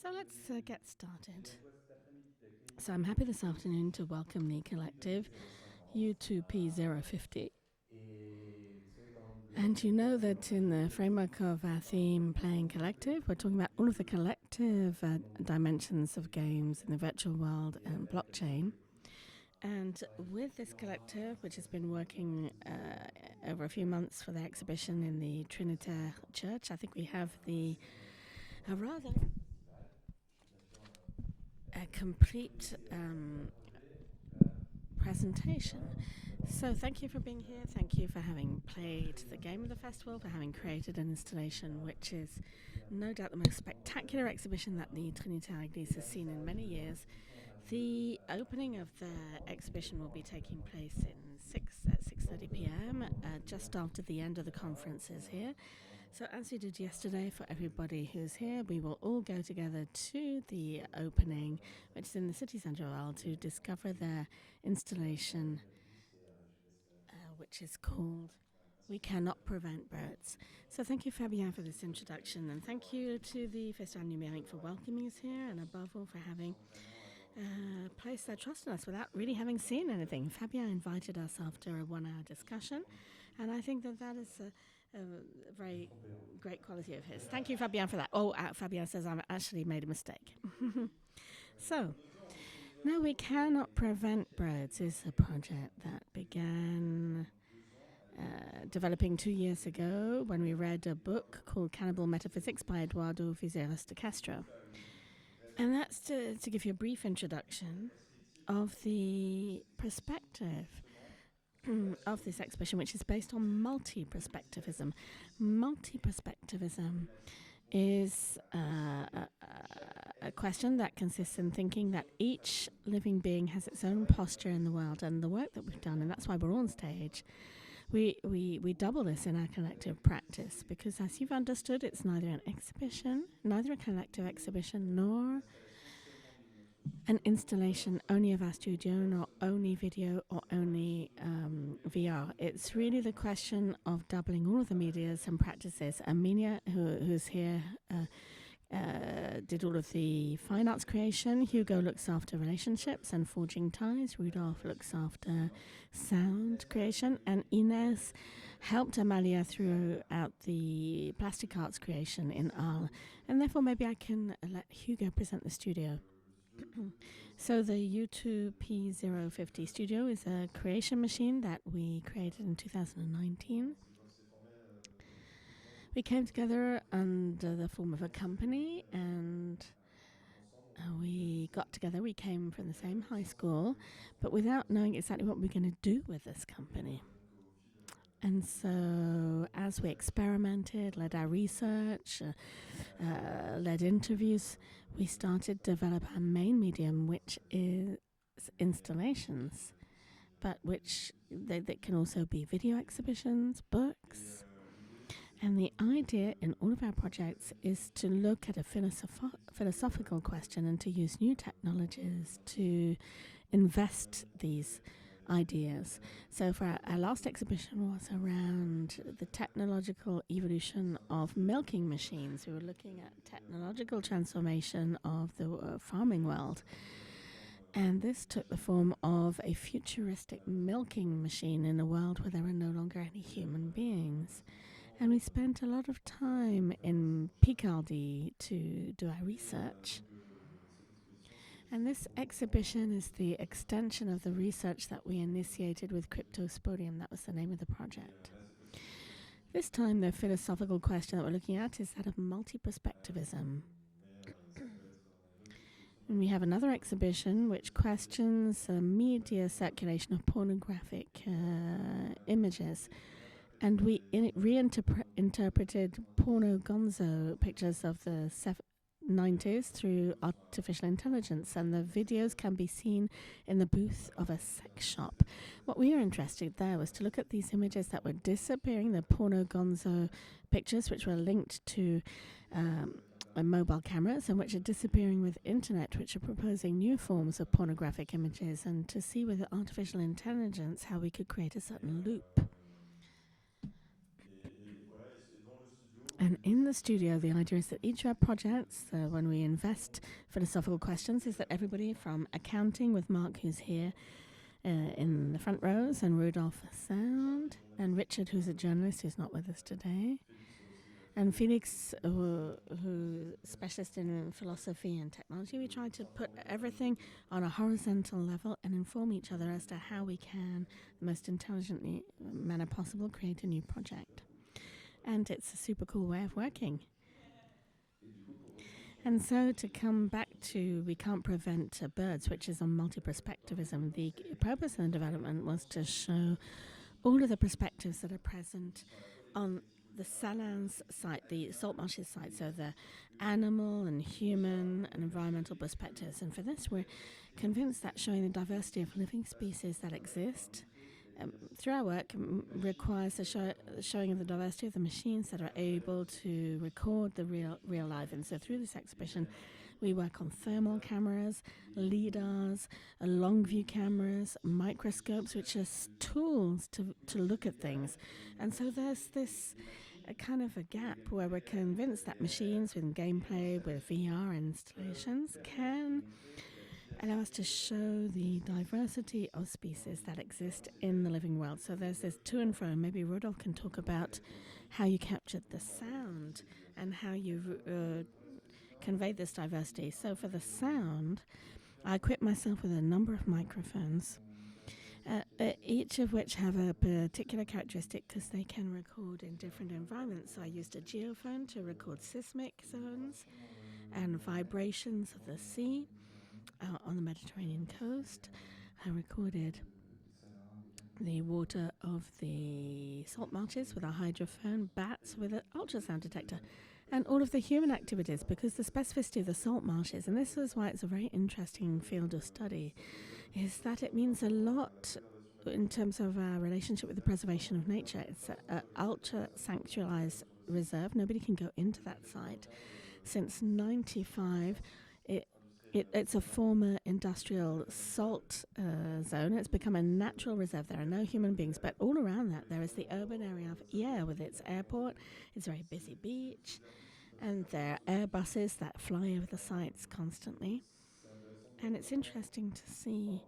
So let's get started. So I'm happy this afternoon to welcome the collective u2p050. And you know that in the framework of our theme, Playing Collective, we're talking about all of the collective dimensions of games in the virtual world and blockchain. And with this collective, which has been working over a few months for the exhibition in the Trinitaire Church, I think we have a rather complete presentation. So thank you for being here. Thank you for having played the game of the festival, for having created an installation which is no doubt the most spectacular exhibition that the Trinitaire Église has seen in many years. The opening of the exhibition will be taking place at 6:30 p.m. Just after the end of the conferences here. So as we did yesterday, for everybody who's here, we will all go together to the opening, which is in the city centre of Arles, to discover their installation, which is called We Cannot Prevent Birds. So thank you, Fabien, for this introduction, and thank you to the Festival Numérique for welcoming us here, and above all for having placed their trust in us without really having seen anything. Fabien invited us after a 1-hour discussion, and I think that is a very great quality of his. Thank you, Fabien, for that. Oh, Fabien says I've actually made a mistake. So, No, We Cannot Prevent Birds is a project that began developing 2 years ago when we read a book called Cannibal Metaphysics by Eduardo Viseras de Castro. And that's to give you a brief introduction of the perspective of this exhibition, which is based on multi-perspectivism. Multi-perspectivism is a question that consists in thinking that each living being has its own posture in the world, and the work that we've done, and that's why we're on stage, we double this in our collective practice, because as you've understood, it's neither an exhibition, neither a collective exhibition, nor an installation only of our studio, nor only video or only VR. It's really the question of doubling all of the medias and practices. Amalia, who's here, did all of the fine arts creation. Hugo looks after relationships and forging ties. Rudolph looks after sound creation. And Ines helped Amalia throughout the plastic arts creation in Arles. And therefore, maybe I can let Hugo present the studio. So the u2p050 studio is a creation machine that we created in 2019. We came together under the form of a company, and we got together. We came from the same high school, but without knowing exactly what we were going to do with this company. And so as we experimented, led our research, led interviews, we started to develop our main medium, which is installations, but which they can also be video exhibitions, books. And the idea in all of our projects is to look at a philosophical question and to use new technologies to invest these ideas. So for our last exhibition was around the technological evolution of milking machines. We were looking at technological transformation of the farming world. And this took the form of a futuristic milking machine in a world where there are no longer any human beings. And we spent a lot of time in Picardy to do our research. And this exhibition is the extension of the research that we initiated with Cryptosporium. That was the name of the project. This time, the philosophical question that we're looking at is that of multi-perspectivism. And we have another exhibition which questions media circulation of pornographic images. And we reinterpreted porno gonzo pictures of the 90s through artificial intelligence, and the videos can be seen in the booth of a sex shop. What we were interested there was to look at these images that were disappearing, the porno gonzo pictures which were linked to mobile cameras and which are disappearing with internet, which are proposing new forms of pornographic images, and to see with artificial intelligence how we could create a certain loop. And in the studio, the idea is that each of our projects, when we invest philosophical questions, is that everybody from accounting with Mark, who's here in the front rows, and Rudolph Sound, and Richard, who's a journalist who's not with us today, and Felix, who's specialist in philosophy and technology. We try to put everything on a horizontal level and inform each other as to how we can, the most intelligently manner possible, create a new project. And it's a super cool way of working. And so to come back to We Can't Prevent Birds, which is on multi-perspectivism, the purpose of the development was to show all of the perspectives that are present on the Salins site, the salt marshes site, so the animal and human and environmental perspectives. And for this, we're convinced that showing the diversity of living species that exist through our work requires the showing of the diversity of the machines that are able to record the real life. And so through this exhibition, we work on thermal cameras, LIDARs, long view cameras, microscopes, which are tools to look at things. And so there's this kind of a gap where we're convinced that machines with gameplay, with VR installations, can allow us to show the diversity of species that exist in the living world. So there's this to and fro. Maybe Rudolph can talk about how you captured the sound and how you conveyed this diversity. So for the sound, I equipped myself with a number of microphones, each of which have a particular characteristic because they can record in different environments. So I used a geophone to record seismic zones and vibrations of the sea on the Mediterranean coast. I recorded the water of the salt marshes with a hydrophone, bats with an ultrasound detector, and all of the human activities, because the specificity of the salt marshes, and this is why it's a very interesting field of study, is that it means a lot in terms of our relationship with the preservation of nature. It's an ultra-sanctuarized reserve. Nobody can go into that site. Since 1995, it's a former industrial salt zone. It's become a natural reserve. There are no human beings, but all around that there is the urban area of Hyères with its airport, its very busy beach, and there are Airbuses that fly over the sites constantly. And it's interesting to see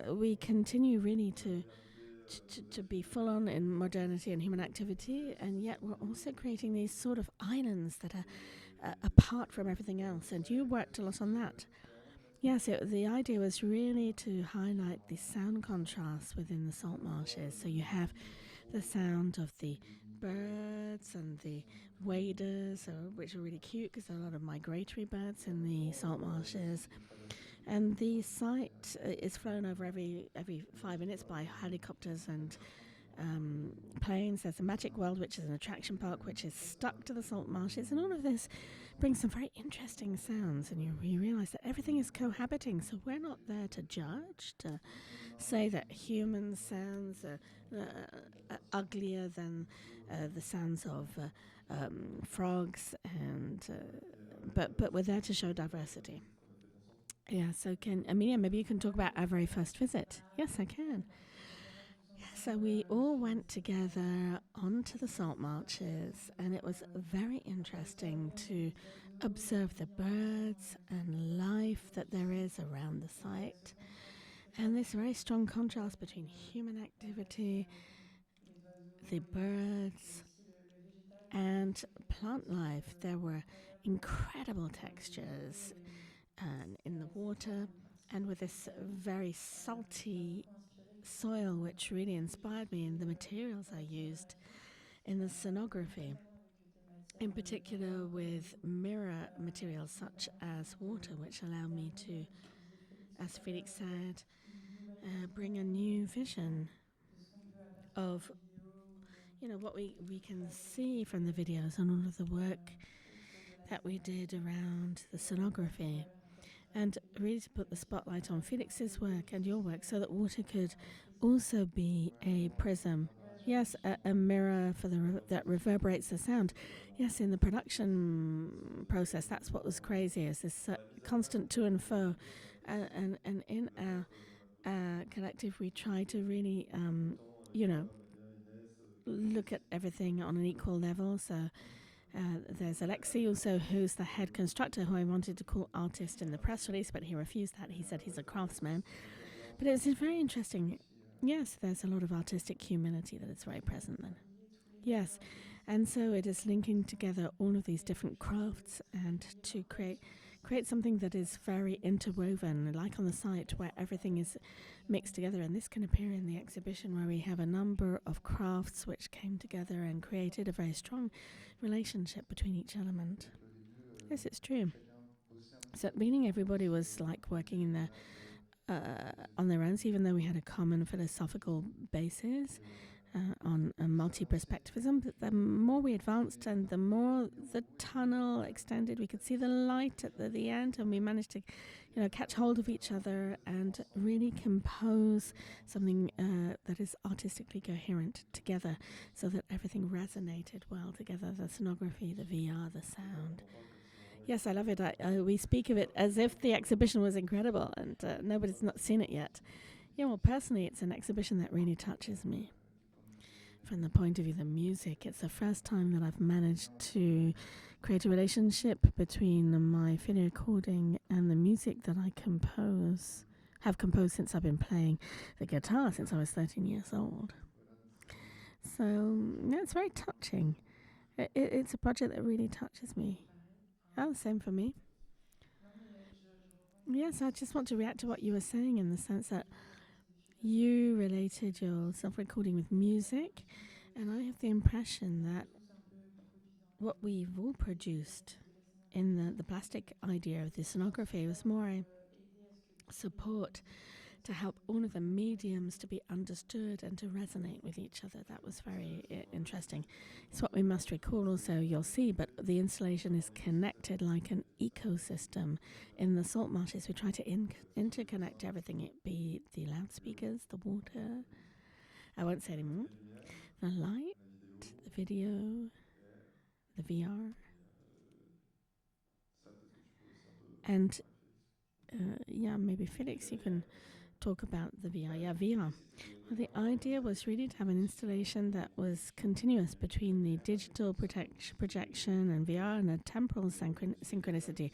we continue really to be full on in modernity and human activity, and yet we're also creating these sort of islands that are apart from everything else. And you worked a lot on that. Yes, the idea was really to highlight the sound contrast within the salt marshes. So you have the sound of the birds and the waders, which are really cute because there are a lot of migratory birds in the salt marshes. And the site is flown over every 5 minutes by helicopters and planes. There's a Magic World, which is an attraction park, which is stuck to the salt marshes. And all of this brings some very interesting sounds. And you realize that everything is cohabiting. So we're not there to judge, to say that human sounds are uglier than the sounds of frogs. But we're there to show diversity. Yeah, so Amelia, maybe you can talk about our very first visit. Yes, I can. So we all went together onto the salt marshes, and it was very interesting to observe the birds and life that there is around the site, and this very strong contrast between human activity, the birds, and plant life. There were incredible textures in the water, and with this very salty soil, which really inspired me in the materials I used in the scenography, in particular with mirror materials such as water, which allow me to, as Felix said, bring a new vision of what we can see from the videos and all of the work that we did around the scenography, and really to put the spotlight on Felix's work and your work so that water could also be a prism. Yes, a mirror for that reverberates the sound. Yes, in the production process, that's what was crazy, is this constant to and fro. And in our collective, we try to really, look at everything on an equal level. So there's Alexei also, who's the head constructor, who I wanted to call artist in the press release, but he refused that. He said he's a craftsman. But it was very interesting. Yes, there's a lot of artistic humility that is very present then. Yes, and so it is linking together all of these different crafts and to create something that is very interwoven, like on the site where everything is mixed together. And this can appear in the exhibition, where we have a number of crafts which came together and created a very strong relationship between each element. Yes, it's true. So at the beginning, everybody was like working in their on their own, even though we had a common philosophical basis on multi-perspectivism. But the more we advanced and the more the tunnel extended, we could see the light at the end, and we managed to catch hold of each other and really compose something that is artistically coherent together, so that everything resonated well together. The scenography, the VR, the sound. Yes, I love it. We speak of it as if the exhibition was incredible, and nobody's not seen it yet. Yeah, well, personally, it's an exhibition that really touches me. From the point of view of the music, it's the first time that I've managed to create a relationship between my video recording and the music that I have composed since I've been playing the guitar since I was 13 years old. So, yeah, it's very touching. It's a project that really touches me. Oh, same for me. Yes, I just want to react to what you were saying, in the sense that you related your self-recording with music, and I have the impression that what we've all produced in the plastic idea of the scenography was more a support to help all of the mediums to be understood and to resonate with each other. That was very interesting. It's what we must recall also, you'll see, but the installation is connected like an ecosystem. In the salt marshes, we try to interconnect everything. It be the loudspeakers, the water, I won't say anymore, the light, the video, the VR. And maybe Felix, you can talk about the VR. Yeah, VR. Well, the idea was really to have an installation that was continuous between the digital projection and VR, and a temporal synchronicity,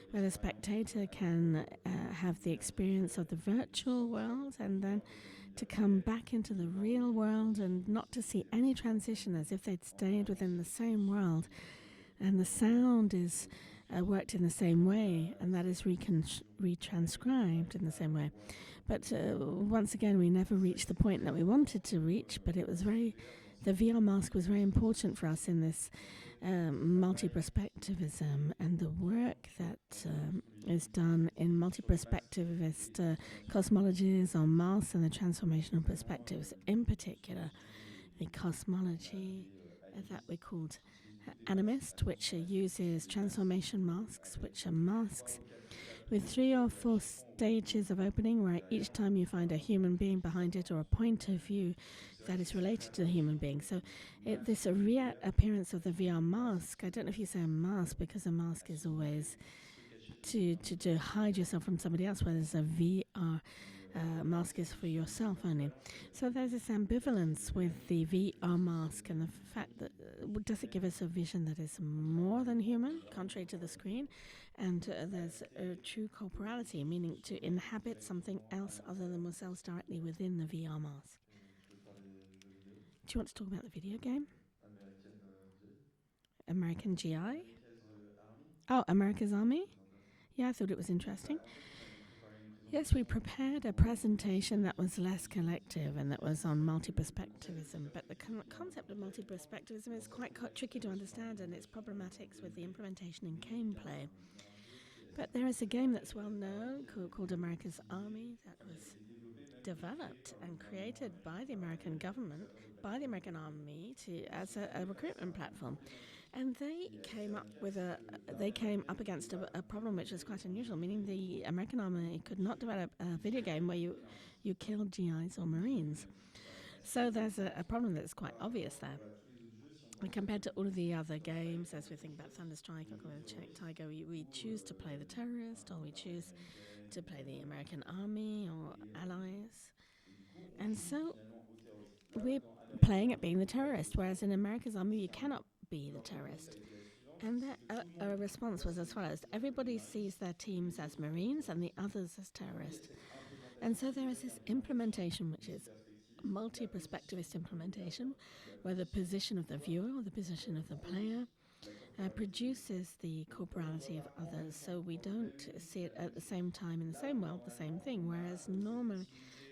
where the spectator can have the experience of the virtual world and then to come back into the real world, and not to see any transition, as if they'd stayed within the same world. And the sound is worked in the same way, and that is retranscribed in the same way. But once again, we never reached the point that we wanted to reach, but it was the VR mask was very important for us in this multi-perspectivism, and the work that is done in multi-perspectivist cosmologies on Mars and the transformational perspectives, in particular the cosmology that we called animist, which uses transformation masks, which are masks with 3 or 4 stages of opening, where each time you find a human being behind it, or a point of view that is related to the human being. So this reappearance of the VR mask, I don't know if you say a mask, because a mask is always to hide yourself from somebody else, whereas a VR mask is for yourself only. So there's this ambivalence with the VR mask, and the fact that does it give us a vision that is more than human, contrary to the screen, and there's a true corporality, meaning to inhabit something else other than ourselves directly within the VR mask. Do you want to talk about the video game? American GI? Oh, America's Army? Yeah, I thought it was interesting. Yes, we prepared a presentation that was less collective and that was on multi-perspectivism, but the concept of multi-perspectivism is quite tricky to understand, and its problematics with the implementation in gameplay. But there is a game that's well known called America's Army, that was developed and created by the American government, by the American Army, as a recruitment platform. And they came up against a problem which was quite unusual, meaning the American Army could not develop a video game where you killed GIs or Marines. So there's a problem that's quite obvious there. And compared to all of the other games, as we think about Thunderstrike or Tiger, we choose to play the terrorist, or we choose to play the American Army or allies. And so we're playing at being the terrorist, whereas in America's Army, you cannot be the terrorist. And a response was as follows: everybody sees their teams as Marines and the others as terrorists. And so there is this implementation, which is multi-perspectivist implementation, where the position of the viewer or the position of the player produces the corporality of others. So we don't see it at the same time in the same world, the same thing, whereas normally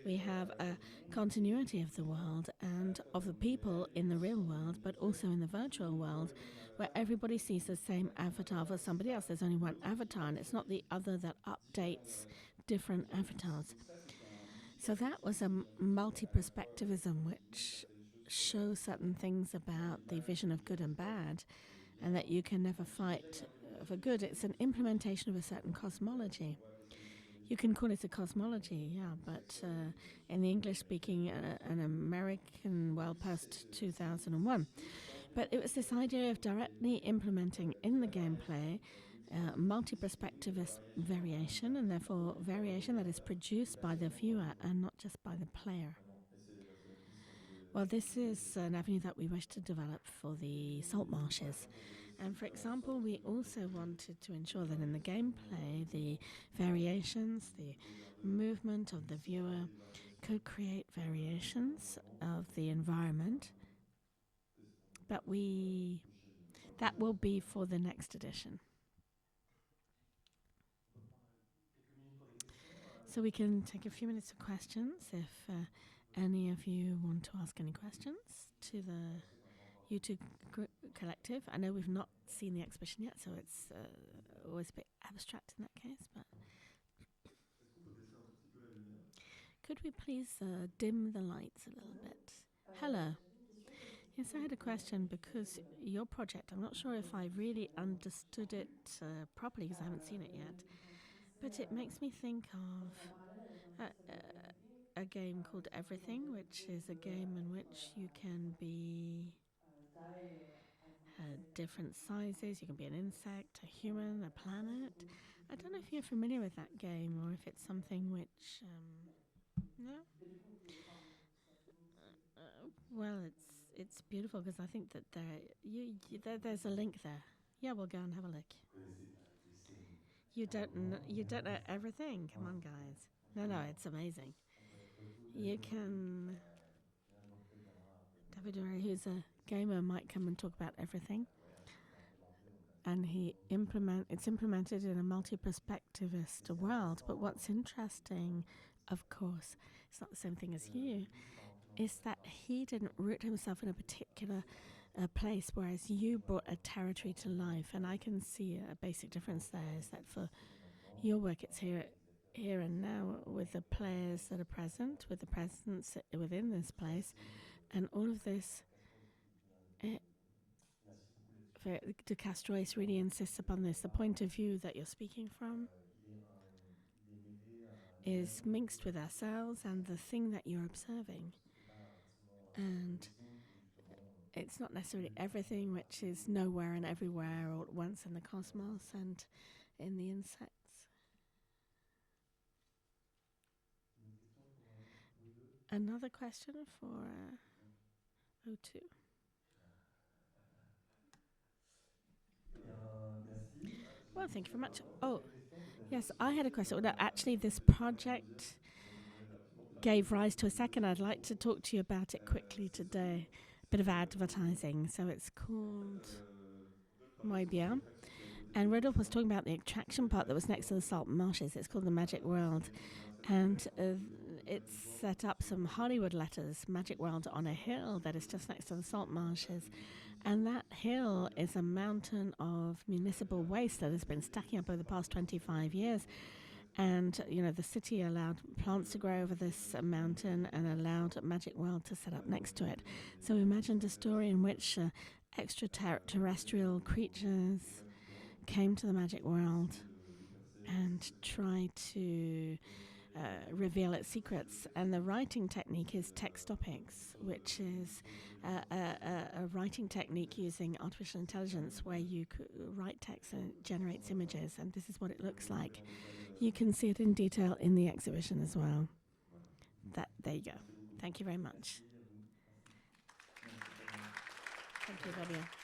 we have a continuity of the world and of the people in the real world, but also in the virtual world, where everybody sees the same avatar for somebody else. There's only one avatar, and it's not the other that updates different avatars. So that was a multi-perspectivism, which shows certain things about the vision of good and bad, and that you can never fight for good. It's an implementation of a certain cosmology. You can call it a cosmology, yeah, but in the English speaking, an American world post 2001. But it was this idea of directly implementing in the gameplay multi-perspectivist variation, and therefore variation that is produced by the viewer and not just by the player. Well, this is an avenue that we wish to develop for the salt marshes. And for example, we also wanted to ensure that in the gameplay, the variations, the movement of the viewer could create variations of the environment. But that will be for the next edition. So we can take a few minutes of questions if any of you want to ask any questions to the U2 collective. I know we've not seen the exhibition yet, so it's always a bit abstract in that case. But could we please dim the lights a little bit? Hello. Yes, I had a question because your project, I'm not sure if I really understood it properly because I haven't seen it yet, but it makes me think of a game called Everything, which is a game in which you can be different sizes. You can be an insect, a human, a planet. I don't know if you're familiar with that game or if it's something which. No? Well, it's beautiful because I think that there's a link there. Yeah, we'll go and have a look. You don't know everything. Come on, guys. No, it's amazing. You can. David Ray, who's a gamer, might come and talk about everything. And it's implemented in a multi-perspectivist world. But what's interesting, of course, it's not the same thing as you, is that he didn't root himself in a particular place, whereas you brought a territory to life. And I can see a basic difference there is that for your work, it's here and now with the players that are present, with the presence within this place, and all of this. De Castrois really insists upon this. The point of view that you're speaking from is mixed with ourselves and the thing that you're observing. And it's not necessarily everything, which is nowhere and everywhere all at once in the cosmos and in the insects. Another question for O2. Well, thank you very much. Oh, yes, I had a question. No, actually, this project gave rise to a second. I'd like to talk to you about it quickly today. A bit of advertising. So it's called Muy Bien. And Rodolphe was talking about the attraction part that was next to the salt marshes. It's called the Magic World. And it's set up some Hollywood letters, Magic World, on a hill that is just next to the salt marshes. And that hill is a mountain of municipal waste that has been stacking up over the past 25 years. And, the city allowed plants to grow over this mountain and allowed Magic World to set up next to it. So we imagined a story in which extraterrestrial creatures came to the Magic World and tried to reveal its secrets. And the writing technique is textopics, which is a writing technique using artificial intelligence where you write text and it generates images. And this is what it looks like. You can see it in detail in the exhibition as well. There you go. Thank you very much. Thank you very bien.